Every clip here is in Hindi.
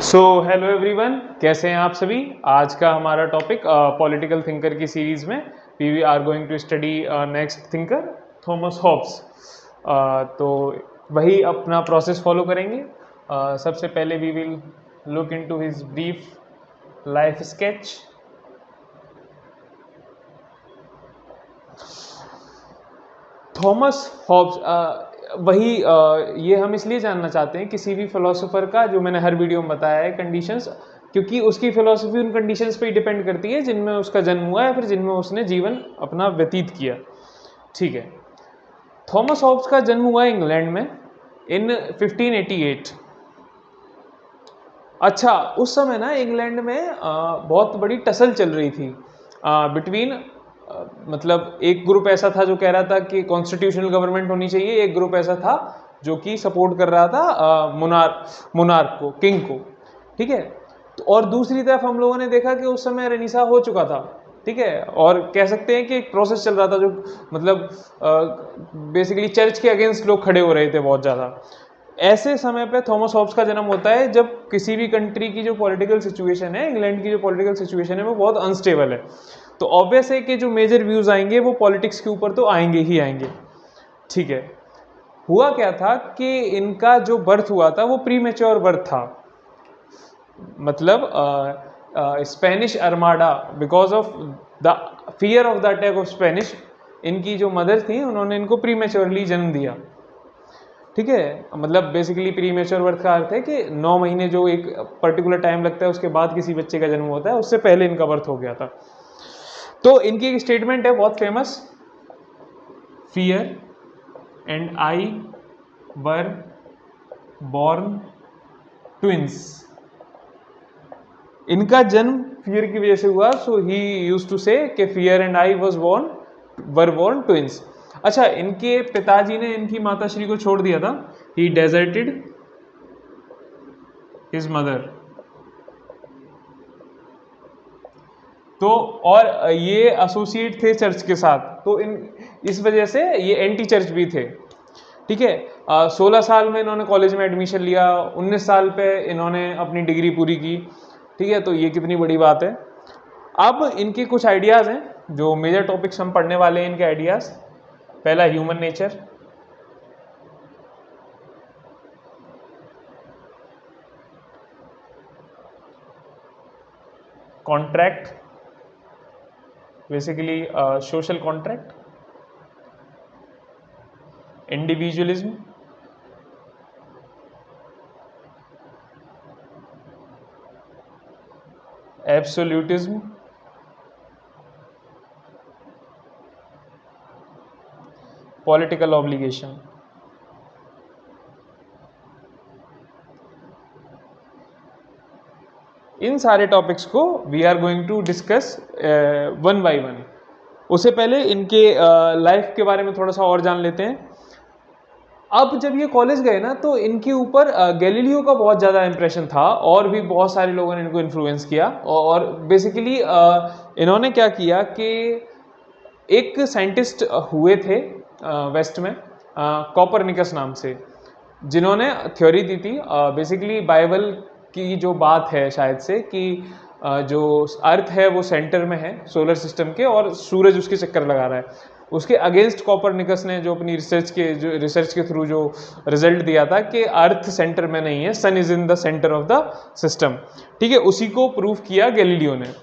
सो हेलो एवरीवन, कैसे हैं आप सभी। आज का हमारा टॉपिक पॉलिटिकल थिंकर की सीरीज में we are going to study next thinker Thomas Hobbes. तो वही अपना प्रोसेस फॉलो करेंगे। सबसे पहले we will look into his brief life sketch. Thomas Hobbes वही ये हम इसलिए जानना चाहते हैं किसी भी फिलोसोफर का, जो मैंने हर वीडियो में बताया है, कंडीशंस, क्योंकि उसकी फिलोसफी उन कंडीशंस पे ही डिपेंड करती है जिनमें उसका जन्म हुआ है, फिर जिनमें उसने जीवन अपना व्यतीत किया। ठीक है, थॉमस हॉब्स का जन्म हुआ इंग्लैंड में इन 1588। अच्छा, उस समय ना इंग्लैंड में बहुत बड़ी टसल चल रही थी बिटवीन, मतलब एक ग्रुप ऐसा था जो कह रहा था कि कॉन्स्टिट्यूशनल गवर्नमेंट होनी चाहिए, एक ग्रुप ऐसा था जो कि सपोर्ट कर रहा था मुनार्क को, किंग को। ठीक है, तो और दूसरी तरफ हम लोगों ने देखा कि उस समय रेनिसा हो चुका था। ठीक है, और कह सकते हैं कि एक प्रोसेस चल रहा था जो मतलब बेसिकली चर्च के अगेंस्ट लोग खड़े हो रहे थे बहुत ज़्यादा। ऐसे समय पे थॉमस हॉब्स का जन्म होता है जब किसी भी कंट्री की जो पॉलिटिकल सिचुएशन है, इंग्लैंड की जो पॉलिटिकल सिचुएशन है, वो बहुत अनस्टेबल है। तो ऑब्वियस है कि जो मेजर व्यूज आएंगे वो पॉलिटिक्स के ऊपर तो आएंगे ही आएंगे। ठीक है, हुआ क्या था कि इनका जो बर्थ हुआ था वो प्री मैच्योर बर्थ था। मतलब Spanish Armada, because of the fear of the attack of Spanish, इनकी जो मदर थी उन्होंने इनको प्री मैच्योरली जन्म दिया। ठीक है, मतलब बेसिकली प्री मैच्योर बर्थ का अर्थ है कि 9 महीने जो एक पर्टिकुलर टाइम लगता है उसके बाद किसी बच्चे का जन्म होता है, उससे पहले इनका बर्थ हो गया था। तो इनकी एक स्टेटमेंट है बहुत famous, fear and I were born twins. इनका जन्म फियर की वजह से हुआ, सो ही यूज्ड टू से कि fear and I were born twins. अच्छा, इनके पिताजी ने इनकी माताश्री को छोड़ दिया था, ही डेजर्टेड हिज मदर। तो और ये एसोसिएट थे चर्च के साथ, तो इस वजह से ये एंटी चर्च भी थे। ठीक है, 16 साल में इन्होंने कॉलेज में एडमिशन लिया, 19 साल पे इन्होंने अपनी डिग्री पूरी की। ठीक है, तो ये कितनी बड़ी बात है। अब इनके कुछ आइडियाज़ हैं, जो मेजर टॉपिक्स हम पढ़ने वाले हैं इनके आइडियाज़। पहला, human nature. Contract, basically social contract. Individualism, absolutism, political obligation. इन सारे टॉपिक्स को we are going to discuss one by one. उससे पहले इनके लाइफ के बारे में थोड़ा सा और जान लेते हैं। अब जब ये कॉलेज गए ना, तो इनके ऊपर गैलीलियो का बहुत ज़्यादा इंप्रेशन था, और भी बहुत सारे लोगों ने इनको इन्फ्लुएंस किया। और बेसिकली इन्होंने क्या किया कि एक साइंटिस्ट हुए थे वेस्ट में, कॉपरनिकस नाम से, जिन्होंने थ्योरी दी थी बेसिकली बाइबल की जो बात है शायद से कि जो अर्थ है वो सेंटर में है सोलर सिस्टम के, और सूरज उसके चक्कर लगा रहा है। उसके अगेंस्ट कॉपरनिकस ने जो अपनी रिसर्च के थ्रू जो रिजल्ट दिया था कि अर्थ सेंटर में नहीं है, sun is in the centre of the system. ठीक है, उसी को प्रूव किया गैलीलियो ने।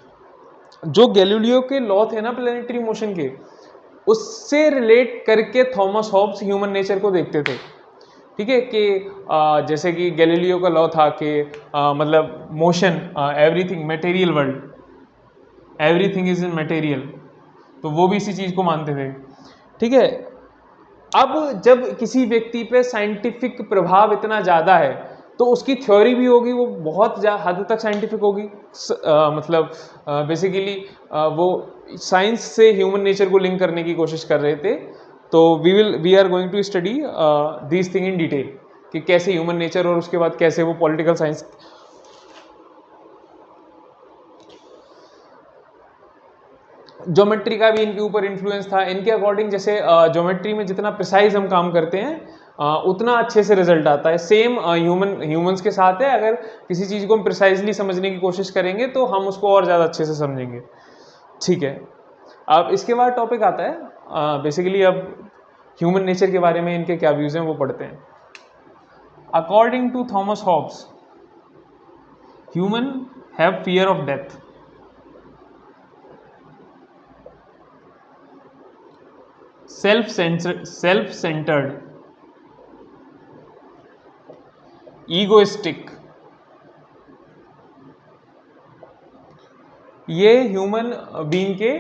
जो गैलीलियो के लॉ थे ना प्लेनेटरी मोशन के, उससे रिलेट करके थॉमस हॉब्स ह्यूमन नेचर को देखते थे। ठीक है, कि जैसे कि गैलीलियो का लॉ था कि मतलब motion, everything material world, everything is in material, तो वो भी इसी चीज़ को मानते थे। ठीक है, अब जब किसी व्यक्ति पे साइंटिफिक प्रभाव इतना ज़्यादा है, तो उसकी थ्योरी भी होगी वो बहुत हद तक साइंटिफिक होगी। मतलब बेसिकली वो साइंस से ह्यूमन नेचर को लिंक करने की कोशिश कर रहे थे। तो we are going to study this thing in detail, कि कैसे ह्यूमन नेचर और उसके बाद कैसे वो पॉलिटिकल साइंस। ज्योमेट्री का भी इनके ऊपर इन्फ्लुएंस था। इनके अकॉर्डिंग जैसे ज्योमेट्री में जितना प्रिसाइज हम काम करते हैं, उतना अच्छे से रिजल्ट आता है। सेम ह्यूमंस के साथ है, अगर किसी चीज़ को हम प्रिसाइजली समझने की कोशिश करेंगे तो हम उसको और ज़्यादा अच्छे से समझेंगे। ठीक है, अब इसके बाद टॉपिक आता है बेसिकली अब ह्यूमन नेचर के बारे में इनके क्या व्यूज़ हैं वो पढ़ते हैं। According to Thomas Hobbes, human have fear of death. Self centered, egoistic, ये ह्यूमन बीइंग के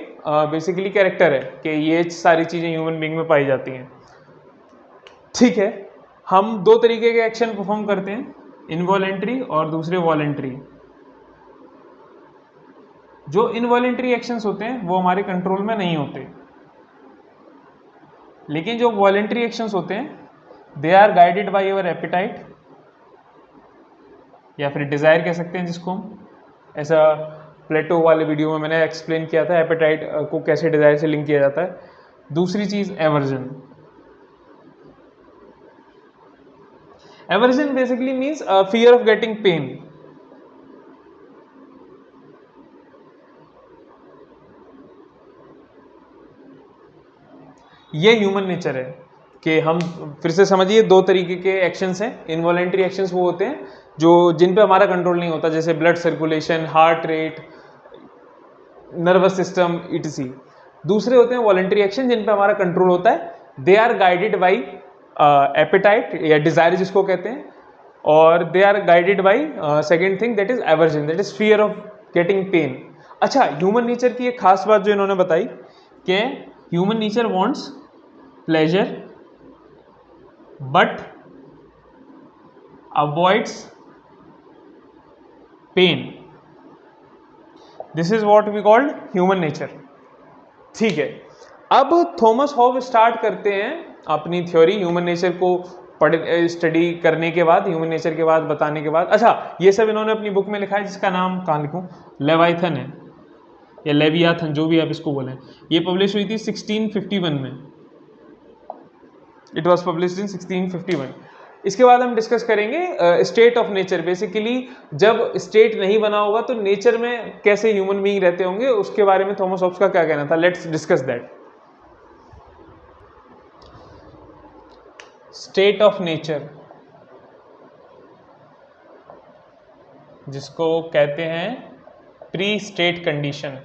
बेसिकली कैरेक्टर है कि ये सारी चीज़ें ह्यूमन बीइंग में पाई जाती हैं। ठीक है, हम दो तरीके के एक्शन परफॉर्म करते हैं, इनवॉलेंट्री और दूसरे वॉलेंट्री। जो इनवॉलेंट्री एक्शंस होते हैं वो हमारे कंट्रोल में नहीं होते, लेकिन जो वॉलेंट्री एक्शंस होते हैं they are guided by your appetite, या फिर डिज़ायर कह सकते हैं जिसको हम। ऐसा प्लेटो वाले वीडियो में मैंने एक्सप्लेन किया था एपेटाइट को कैसे डिज़ायर से लिंक किया जाता है। दूसरी चीज़ aversion. Aversion basically means fear of getting pain. ये ह्यूमन नेचर है कि हम फिर से समझिए, दो तरीके के एक्शंस हैं। इनवॉलेंट्री एक्शंस वो होते हैं जो जिन पे हमारा कंट्रोल नहीं होता, जैसे blood circulation, heart rate, nervous system etc. दूसरे होते हैं वॉलेंट्री एक्शन जिन पे हमारा कंट्रोल होता है, they are guided by appetite या डिजायर जिसको कहते हैं, और they are guided by second thing that is aversion, that is fear of getting pain. अच्छा, ह्यूमन नेचर की एक खास बात जो इन्होंने बताई कि human nature wants pleasure but avoids pain. This is what we called human nature. ठीक है, अब थॉमस हॉब स्टार्ट करते हैं अपनी थ्योरी ह्यूमन नेचर को स्टडी करने के बाद, ह्यूमन नेचर के बाद बताने के बाद। अच्छा, ये सब इन्होंने अपनी बुक में लिखा है जिसका नाम कहाँ लिखूं, लेवाइथन है या लेवियाथन, जो भी आप इसको बोलें। ये पब्लिश हुई थी 1651 में। It was published in 1651। इसके बाद हम डिस्कस करेंगे स्टेट ऑफ नेचर। बेसिकली जब स्टेट नहीं बना होगा तो नेचर में कैसे ह्यूमन बीइंग रहते होंगे, उसके बारे में थॉमस हॉब्स का क्या कहना था। Let's discuss that. State of nature, जिसको कहते हैं प्री स्टेट कंडीशन।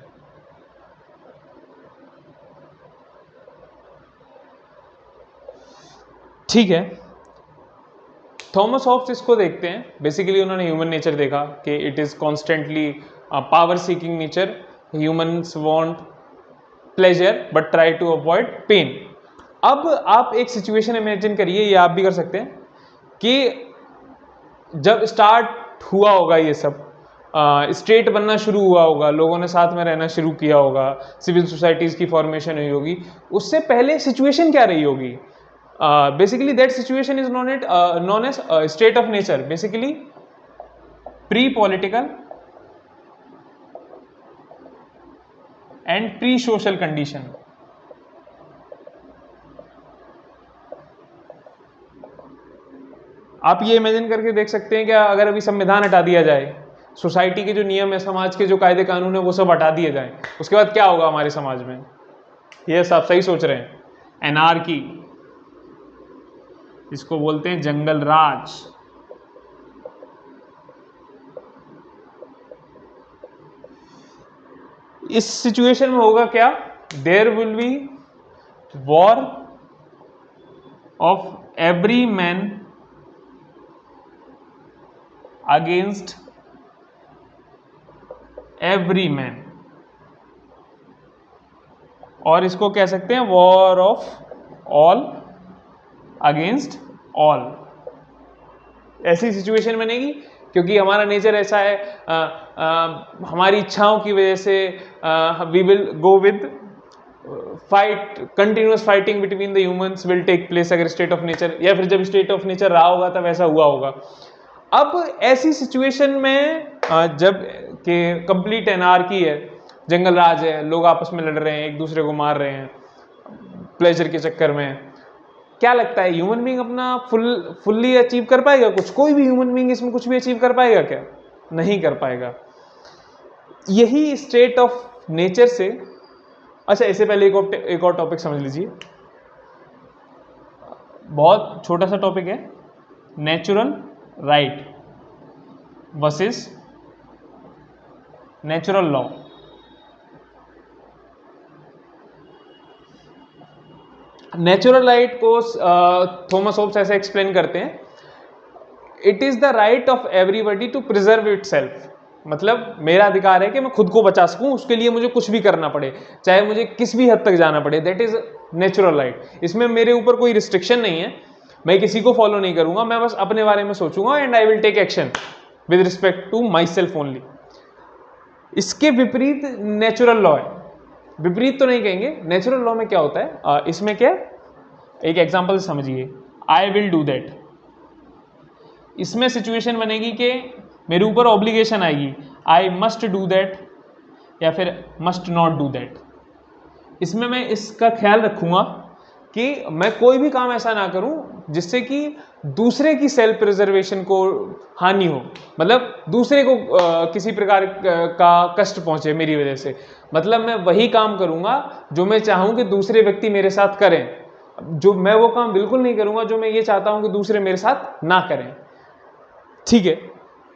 ठीक है, थॉमस हॉब्स इसको देखते हैं, बेसिकली उन्होंने ह्यूमन नेचर देखा कि it is constantly power seeking nature. Humans want pleasure but try to avoid pain. अब आप एक सिचुएशन इमेजिन करिए, ये आप भी कर सकते हैं, कि जब स्टार्ट हुआ होगा ये सब, स्टेट बनना शुरू हुआ होगा, लोगों ने साथ में रहना शुरू किया होगा, सिविल सोसाइटीज़ की फॉर्मेशन हुई होगी, उससे पहले सिचुएशन क्या रही होगी। Basically that situation is known as state of nature, basically pre political and pre social condition. आप ये इमेजिन करके देख सकते हैं कि अगर अभी संविधान हटा दिया जाए, सोसाइटी के जो नियम है, समाज के जो कायदे कानून है, वो सब हटा दिए जाए, उसके बाद क्या होगा हमारे समाज में। ये सब सही सोच रहे हैं। एनार्की, इसको बोलते हैं जंगल राज। इस सिचुएशन में होगा क्या, there will be war of every man against every man, और इसको कह सकते हैं war of all against all. ऐसी सिचुएशन बनेगी क्योंकि हमारा नेचर ऐसा है, हमारी इच्छाओं की वजह से we will go with fight, continuous fighting between the humans will take place अगर स्टेट ऑफ नेचर, या फिर जब स्टेट ऑफ नेचर रहा होगा तब ऐसा हुआ होगा। अब ऐसी सिचुएशन में जब कि कंप्लीट एनार्की है, जंगल राज है, लोग आपस में लड़ रहे हैं, एक दूसरे को मार रहे हैं प्लेजर के चक्कर में, क्या लगता है ह्यूमन बीइंग अपना फुल्ली अचीव कर पाएगा कुछ? कोई भी ह्यूमन बीइंग इसमें कुछ भी अचीव कर पाएगा क्या? नहीं कर पाएगा। यही स्टेट ऑफ नेचर से, अच्छा इससे पहले एक और टॉपिक समझ लीजिए, बहुत छोटा सा टॉपिक है, natural right versus natural law. Natural right को थॉमस होब्स ऐसे एक्सप्लेन करते हैं, it is the right of everybody to preserve itself. मतलब मेरा अधिकार है कि मैं खुद को बचा सकूं, उसके लिए मुझे कुछ भी करना पड़े, चाहे मुझे किस भी हद तक जाना पड़े, दैट इज नेचुरल राइट। इसमें मेरे ऊपर कोई रिस्ट्रिक्शन नहीं है, मैं किसी को फॉलो नहीं करूंगा, मैं बस अपने बारे में सोचूंगा and I will take action with respect to myself only. इसके विपरीत नेचुरल लॉ है, विपरीत तो नहीं कहेंगे, नेचुरल लॉ में क्या होता है, इसमें क्या, एक एग्जांपल समझिए, आई विल डू दैट। इसमें सिचुएशन बनेगी कि मेरे ऊपर ऑब्लिगेशन आएगी, आई मस्ट डू दैट या फिर मस्ट नॉट डू दैट। इसमें मैं इसका ख्याल रखूंगा कि मैं कोई भी काम ऐसा ना करूं जिससे कि दूसरे की सेल्फ प्रिजर्वेशन को हानि हो, मतलब दूसरे को किसी प्रकार का कष्ट पहुंचे मेरी वजह से। मतलब मैं वही काम करूंगा जो मैं चाहूं कि दूसरे व्यक्ति मेरे साथ करें, जो मैं वो काम बिल्कुल नहीं करूंगा जो मैं ये चाहता हूं कि दूसरे मेरे साथ ना करें। ठीक है,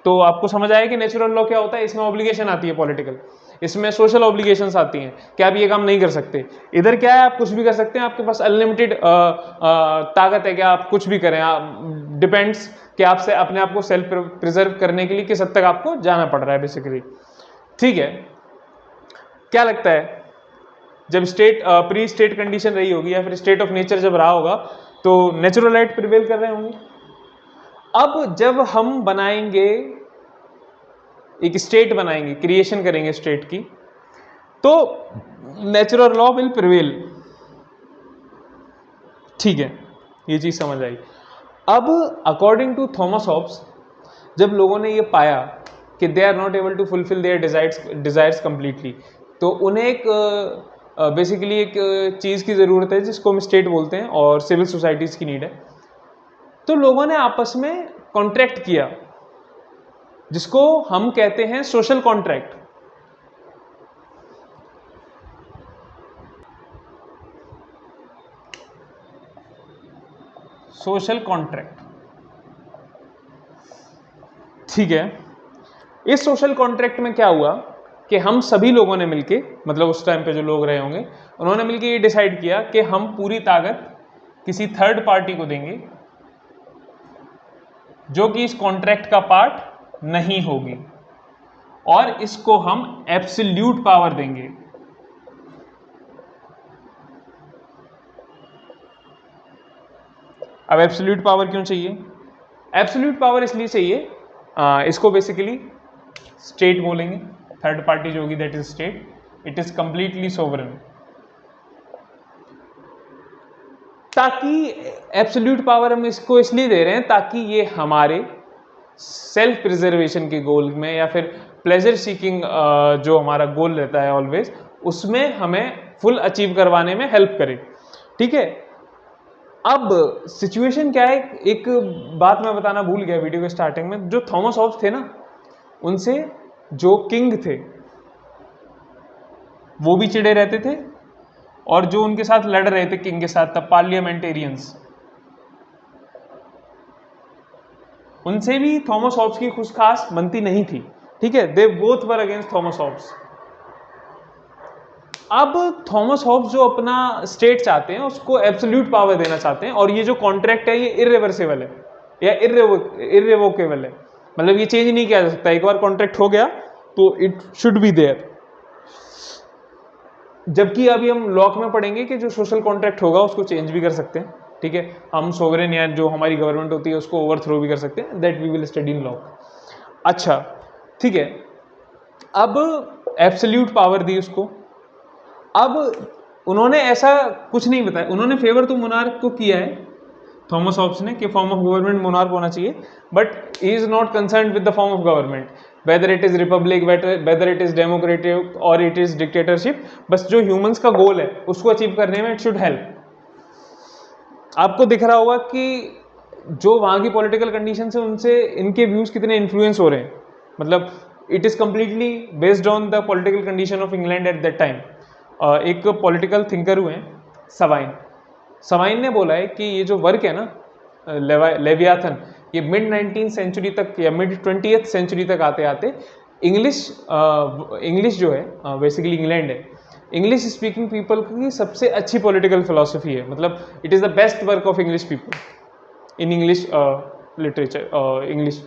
तो आपको समझ आया कि नेचुरल लॉ क्या होता है। इसमें ऑब्लिगेशन आती है पॉलिटिकल, इसमें सोशल ऑब्लिगेशंस आती हैं कि आप ये काम नहीं कर सकते। इधर क्या है, आप कुछ भी कर सकते हैं, आपके पास अनलिमिटेड ताकत है कि आप कुछ भी करें। डिपेंड्स कि आपसे अपने आप को सेल्फ प्रिजर्व करने के लिए किस हद तक आपको जाना पड़ रहा है बेसिकली। ठीक है, क्या लगता है जब स्टेट प्री स्टेट कंडीशन रही होगी या फिर स्टेट ऑफ नेचर जब रहा होगा तो नेचुरल राइट प्रिवेल कर रहे होंगे। अब जब हम बनाएंगे एक स्टेट, बनाएंगे, क्रिएशन करेंगे स्टेट की, तो नेचुरल लॉ विल प्रिवेल। ठीक है, ये चीज समझ आई। अब अकॉर्डिंग टू थॉमस हॉब्स, जब लोगों ने ये पाया कि they are not able to fulfil their desires completely, तो उन्हें एक बेसिकली एक चीज की जरूरत है जिसको हम स्टेट बोलते हैं और सिविल सोसाइटीज की नीड है। तो लोगों ने आपस में कॉन्ट्रैक्ट किया जिसको हम कहते हैं सोशल कॉन्ट्रैक्ट। सोशल कॉन्ट्रैक्ट, ठीक है। इस सोशल कॉन्ट्रैक्ट में क्या हुआ कि हम सभी लोगों ने मिलके, मतलब उस टाइम पे जो लोग रहे होंगे उन्होंने मिलके ये डिसाइड किया कि हम पूरी ताकत किसी थर्ड पार्टी को देंगे जो कि इस कॉन्ट्रैक्ट का पार्ट नहीं होगी, और इसको हम एब्सोल्यूट पावर देंगे। अब एब्सोल्यूट पावर क्यों चाहिए? एब्सोल्यूट पावर इसलिए चाहिए, इसको बेसिकली स्टेट बोलेंगे, थर्ड पार्टी जो होगी that is state, it is completely sovereign. ताकि एब्सोल्यूट पावर हम इसको इसलिए दे रहे हैं ताकि ये हमारे सेल्फ प्रिजर्वेशन के गोल में या फिर प्लेजर सीकिंग जो हमारा गोल रहता है ऑलवेज, उसमें हमें फुल अचीव करवाने में हेल्प करे। ठीक है, अब सिचुएशन क्या है, एक बात मैं बताना भूल गया वीडियो के स्टार्टिंग में, जो थॉमस हॉब्स थे ना, उनसे जो किंग थे वो भी चिढ़े रहते थे, और जो उनके साथ लड़ रहे थे किंग के साथ तब पार्लियामेंटेरियंस, उनसे भी थॉमस हॉब्स की कुछ खास बनती नहीं थी। ठीक है, they both were against Thomas Hobbes. अब थॉमस हॉब्स जो अपना स्टेट चाहते हैं उसको एब्सोल्यूट पावर देना चाहते हैं, और ये जो कॉन्ट्रैक्ट है ये इर्रिवर्सिबल है या इर्रिवोकेबल है, मतलब ये चेंज नहीं किया जा सकता। एक बार कॉन्ट्रैक्ट हो गया तो इट शुड बी देयर। जबकि अभी हम लॉक में पढ़ेंगे कि जो सोशल कॉन्ट्रैक्ट होगा उसको चेंज भी कर सकते हैं। ठीक है, हम सोवरेन या जो हमारी गवर्नमेंट होती है उसको ओवरथ्रो भी कर सकते हैं, that we will study in law. अच्छा, ठीक है, अब एब्सोल्यूट पावर दी उसको। अब उन्होंने ऐसा कुछ नहीं बताया, उन्होंने फेवर तो मोनार्क को किया है थॉमस हॉब्स ने कि फॉर्म ऑफ गवर्नमेंट मोनार्क होना चाहिए, but he is not concerned with the form of government, whether it is Republic, whether it is democratic और इट इज डिक्टेटरशिप। बस जो ह्यूमंस का गोल है उसको अचीव करने में इट शुड हेल्प। आपको दिख रहा होगा कि जो वहाँ की पॉलिटिकल कंडीशन है उनसे इनके व्यूज़ कितने इन्फ्लुएंस हो रहे हैं। मतलब it is completely based on the political condition of England at that time. एक पॉलिटिकल थिंकर हुए हैं सवाइन। सवाइन ने बोला है कि ये जो वर्क है ना लेवियाथन, ये मिड 19th सेंचुरी तक या मिड 20th सेंचुरी तक आते आते इंग्लिश जो है बेसिकली इंग्लैंड है, इंग्लिश स्पीकिंग पीपल की सबसे अच्छी पॉलिटिकल फिलोसफी है। मतलब it is the best work of English people in English literature, English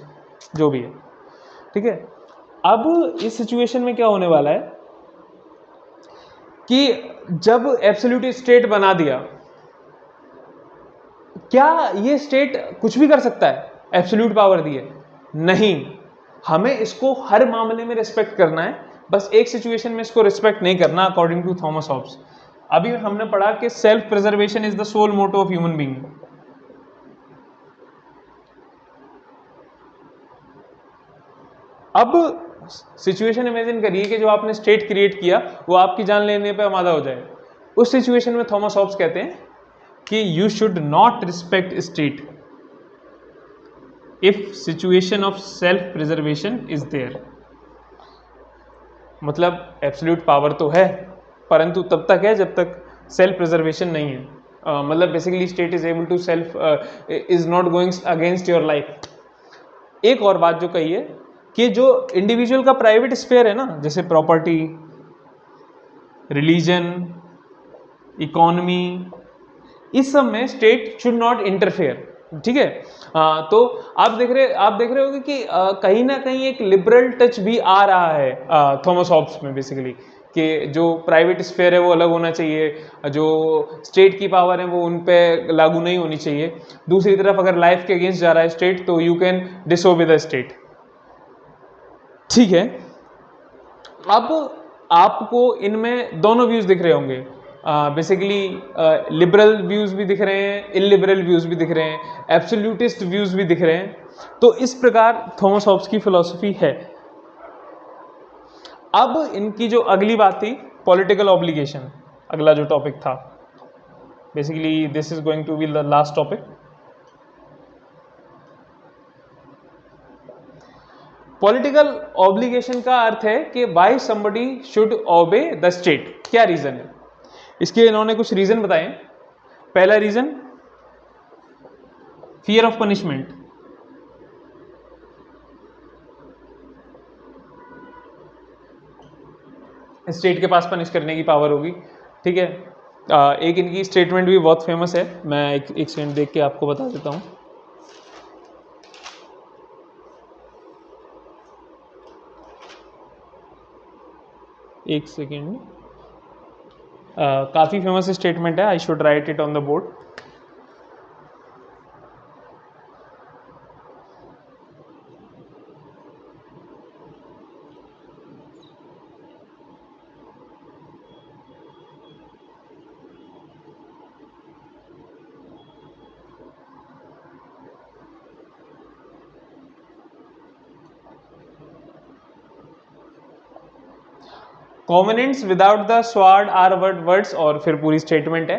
जो भी है। ठीक है, अब इस सिचुएशन में क्या होने वाला है कि जब एब्सोल्यूट स्टेट बना दिया, क्या ये स्टेट कुछ भी कर सकता है? एब्सोल्यूट पावर दी है? नहीं, हमें इसको हर मामले में रिस्पेक्ट करना है, बस एक सिचुएशन में इसको रिस्पेक्ट नहीं करना अकॉर्डिंग टू थॉमस हॉब्स। अभी हमने पढ़ा कि self preservation is the sole motto of human being. अब सिचुएशन इमेजिन करिए कि जो आपने स्टेट क्रिएट किया वो आपकी जान लेने पे आमादा हो जाए। उस सिचुएशन में थॉमस हॉब्स कहते हैं कि you should not respect state if situation of self preservation is there. मतलब एब्सोल्यूट पावर तो है, परंतु तब तक है जब तक सेल्फ प्रिजर्वेशन नहीं है। मतलब basically state is able to self is not going against your life. एक और बात जो कही है कि जो इंडिविजुअल का प्राइवेट स्फेयर है ना, जैसे प्रॉपर्टी, रिलीजन, इकोनॉमी, इस सब में स्टेट शुड नॉट इंटरफेयर। ठीक है, तो आप देख रहे होंगे कि कहीं ना कहीं एक लिबरल टच भी आ रहा है थॉमस हॉब्स में, बेसिकली कि जो प्राइवेट स्फेयर है वो अलग होना चाहिए, जो स्टेट की पावर है वो उन पे लागू नहीं होनी चाहिए। दूसरी तरफ अगर लाइफ के अगेंस्ट जा रहा है स्टेट तो you can disobey the state. ठीक है, अब आपको इनमें दोनों व्यूज दिख रहे होंगे, बेसिकली लिबरल व्यूज भी दिख रहे हैं, इलिबरल व्यूज भी दिख रहे हैं, एब्सोल्यूटिस्ट व्यूज भी दिख रहे हैं। तो इस प्रकार थॉमस हॉब्स की फिलॉसफी है। अब इनकी जो अगली बात थी पॉलिटिकल ऑब्लिगेशन, अगला जो टॉपिक था, basically this is going to be the last topic. Political obligation का अर्थ है कि why somebody should obey the state. क्या रीजन है इसके? इन्होंने कुछ रीजन बताए। पहला reason fear of punishment. State के पास पनिश करने की पावर होगी। ठीक है, एक इनकी स्टेटमेंट भी बहुत फेमस है, मैं एक सेकंड देख के आपको बता देता हूं। एक सेकेंड, काफ़ी फेमस स्टेटमेंट है, I should write it on the board. Covenants without the sword are words, और फिर पूरी स्टेटमेंट है।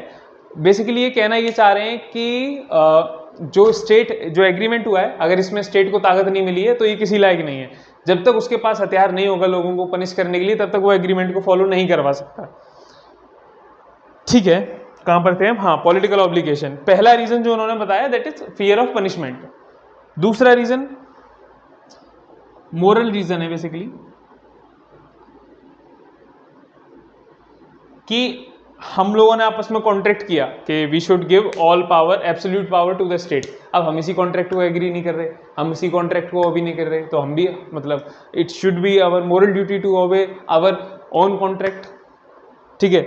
बेसिकली ये कहना ये चाह रहे हैं कि जो एग्रीमेंट हुआ है, अगर इसमें स्टेट को ताकत नहीं मिली है तो ये किसी लायक नहीं है। जब तक उसके पास हथियार नहीं होगा लोगों को पनिश करने के लिए, तब तक वो एग्रीमेंट को फॉलो नहीं करवा सकता। ठीक है, कहां पर थे हम? हाँ, पॉलिटिकल ऑब्लिगेशन। पहला रीजन जो उन्होंने बताया that is fear of punishment. दूसरा रीजन मोरल रीजन है, बेसिकली कि हम लोगों ने आपस में कॉन्ट्रैक्ट किया कि we should give all power, absolute power to the state. अब हम इसी कॉन्ट्रैक्ट को एग्री नहीं कर रहे, हम इसी कॉन्ट्रैक्ट को अभी नहीं कर रहे, तो हम भी मतलब it should be our moral duty to obey our own contract. ठीक है,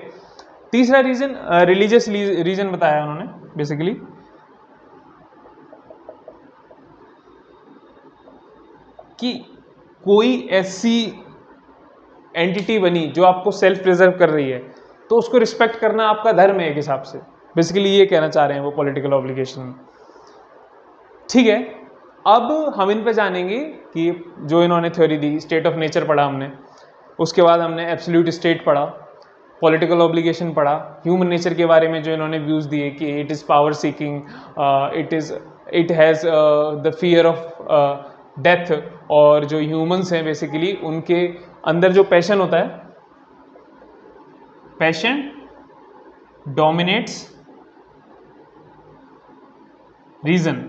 तीसरा रीजन रिलीजियस रीजन बताया उन्होंने, बेसिकली कि कोई ऐसी एंटिटी बनी जो आपको सेल्फ प्रिजर्व कर रही है तो उसको रिस्पेक्ट करना आपका धर्म है एक हिसाब से। बेसिकली ये कहना चाह रहे हैं वो पॉलिटिकल ऑब्लिगेशन। ठीक है, अब हम इन पे जानेंगे कि जो इन्होंने theory the, state of nature पढ़ा हमने, उसके बाद हमने एब्सोल्यूट स्टेट पढ़ा, पॉलिटिकल ऑब्लिगेशन पढ़ा, ह्यूमन नेचर के बारे में जो इन्होंने व्यूज़ दिए कि it is power seeking, it has the fear of death, और जो ह्यूमंस हैं बेसिकली उनके अंदर जो पैशन होता है, पैशन डोमिनेट्स रीजन।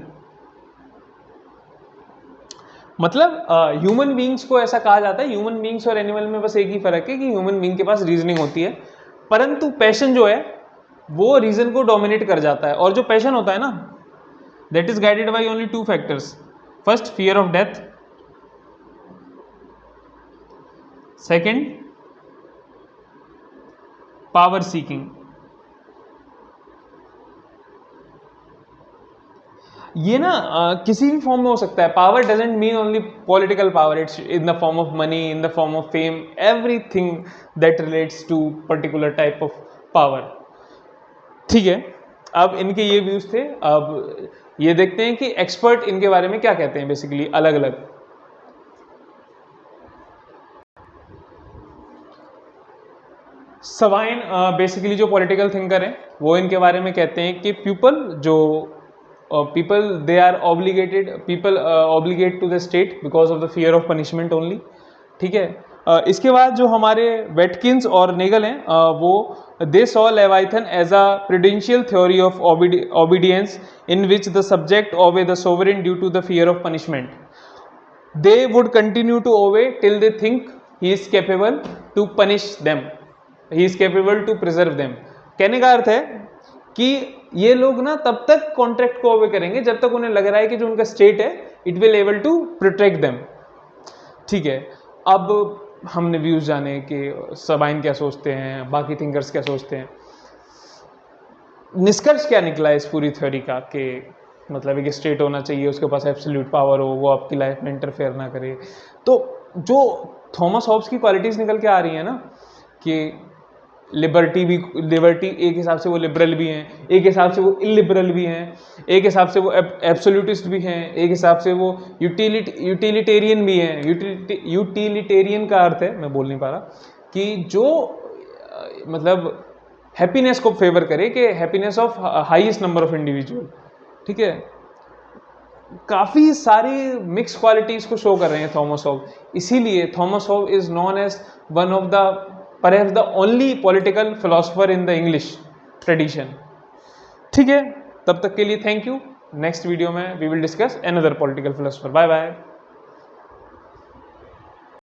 मतलब ह्यूमन बींग्स को ऐसा कहा जाता है, ह्यूमन बींग्स और एनिमल में बस एक ही फर्क है कि ह्यूमन बींग के पास रीजनिंग होती है, परंतु पैशन जो है वो रीजन को डोमिनेट कर जाता है। और जो पैशन होता है ना, that is guided by only 2 factors, first fear of death, second power seeking. ये ना किसी भी फॉर्म में हो सकता है। Power doesn't mean only political power, it's in the form of money, in the form of fame, everything that relates to particular type of power. ठीक है, अब इनके ये व्यूज थे। अब ये देखते हैं कि एक्सपर्ट इनके बारे में क्या कहते हैं बेसिकली अलग अलग। सवाइन बेसिकली जो पॉलिटिकल थिंकर हैं वो इनके बारे में कहते हैं कि people they are obligated, people obligate to the state because of the fear of punishment only। ठीक है, इसके बाद जो हमारे वेटकिंस और नेगल हैं वो they saw Leviathan as a prudential theory of obedience in which the subject obey the sovereign due to the fear of punishment. They would continue to obey till they think he is capable to punish them, he is capable to preserve them। कहने का अर्थ है कि ये लोग ना तब तक कॉन्ट्रैक्ट को ओबे करेंगे जब तक उन्हें लग रहा है कि जो उनका स्टेट है it will able to protect them. ठीक है, अब हमने व्यूज जाने कि सबाइन क्या सोचते हैं, बाकी थिंकर्स क्या सोचते हैं। निष्कर्ष क्या निकला इस पूरी थ्योरी का कि मतलब एक स्टेट होना चाहिए, उसके पास एब्सोल्यूट पावर हो, वो आपकी लाइफ में इंटरफेयर ना करे। तो जो थॉमस हॉब्स की क्वालिटीज निकल के आ रही है ना कि लिबर्टी एक हिसाब से वो लिबरल भी हैं, एक हिसाब से वो इलिबरल भी हैं, एक हिसाब से वो एब्सोल्यूटिस्ट भी हैं, एक हिसाब से वो यूटिलिटेरियन भी हैं। यूटिलिटेरियन का अर्थ है, मैं बोल नहीं पा रहा, कि जो मतलब हैप्पीनेस को फेवर करे, कि happiness of highest number of individual. ठीक है, काफ़ी सारी मिक्स क्वालिटीज़ को शो कर रहे हैं थॉमस हॉब। इसीलिए Thomas Hobbes is known as one of the perhaps the only political philosopher in the English tradition। ठीक है, तब तक के लिए थैंक यू। नेक्स्ट वीडियो में we will discuss another political philosopher. Bye bye.